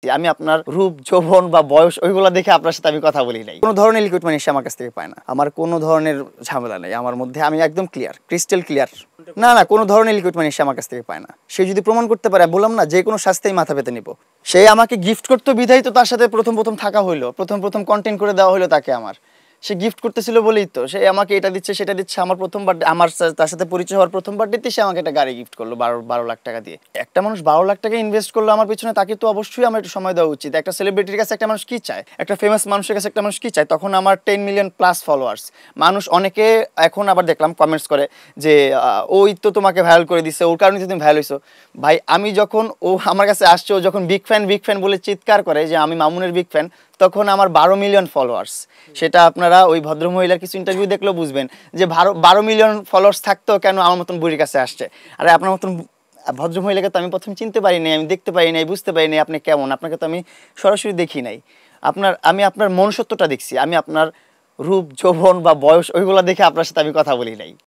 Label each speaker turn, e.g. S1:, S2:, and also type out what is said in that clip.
S1: আমি আপনার রূপ, যৌবন বা বয়স ওইগুলো দেখে আপনার সাথে আমি কথা বলি নাই। কোনো ধরনের লিকুইড মানি সে আমার কাছ থেকে পায় না। আমার কোনো ধরনের ঝামেলা নেই আমার মধ্যে, আমি একদম ক্লিয়ার, ক্রিস্টাল ক্লিয়ার। না না, কোনো ধরনের লিকুইড মানি সে আমার কাছ থেকে পায় না। সে যদি প্রমাণ করতে পারে, বললাম না, যে কোনো শাস্তিই মাথা পেতে নিব। সে আমাকে গিফট করতে বিধায় তো তার সাথে প্রথম থাকা হইলো, প্রথম কন্টেন্ট করে দেওয়া হলো তাকে আমার। সে গিফট করতেছিল বলেই তো সে আমাকে এটা দিচ্ছে সেটা দিচ্ছে। আমার প্রথম বার্থডে, আমার তার সাথে পরিচয় হওয়ার প্রথম বার্থডেতে সে আমাকে একটা গাড়ি গিফট করলো 12 লাখ টাকা দিয়ে। একটা মানুষ 12 লাখ টাকা ইনভেস্ট করলো আমার পিছনে, তাকে তো অবশ্যই আমার একটু সময় দেওয়া উচিত। একটা সেলিব্রিটির কাছে একটা মানুষ কি চায়, একটা ফেমাস মানুষের কাছে একটা মানুষ কি চায়? তখন আমার 10 মিলিয়ন প্লাস ফলোয়ার্স। মানুষ অনেকে এখন আবার দেখলাম কমেন্টস করে যে ওই তো তোমাকে ভাইরাল করে দিচ্ছে, ওর কারণে তুমি ভাইরাল হইছো। ভাই আমি যখন ও আমার কাছে আসছে, ও যখন বিগ ফ্যান বলে চিৎকার করে যে আমি মামুনের বিগ ফ্যান, তখন আমার 12 মিলিয়ন ফলোয়ার্স। সেটা আপনারা ওই ভদ্রমহিলার কিছু ইন্টারভিউ দেখলেও বুঝবেন যে 12 মিলিয়ন ফলোয়ার্স থাকতেও কেন আমার মতন বুড়ির কাছে আসছে। আরে আপনার মতন ভদ্রমহিলাকে তো আমি প্রথম চিনতে পারি নাই, আমি দেখতে পারি নাই, বুঝতে পারি নাই আপনি কেমন। আপনাকে তো আমি সরাসরি দেখি নাই। আমি আপনার মনুষ্যত্বটা দেখছি। আমি আপনার রূপ, যৌবন বা বয়স ওইগুলো দেখে আপনার সাথে আমি কথা বলি নাই।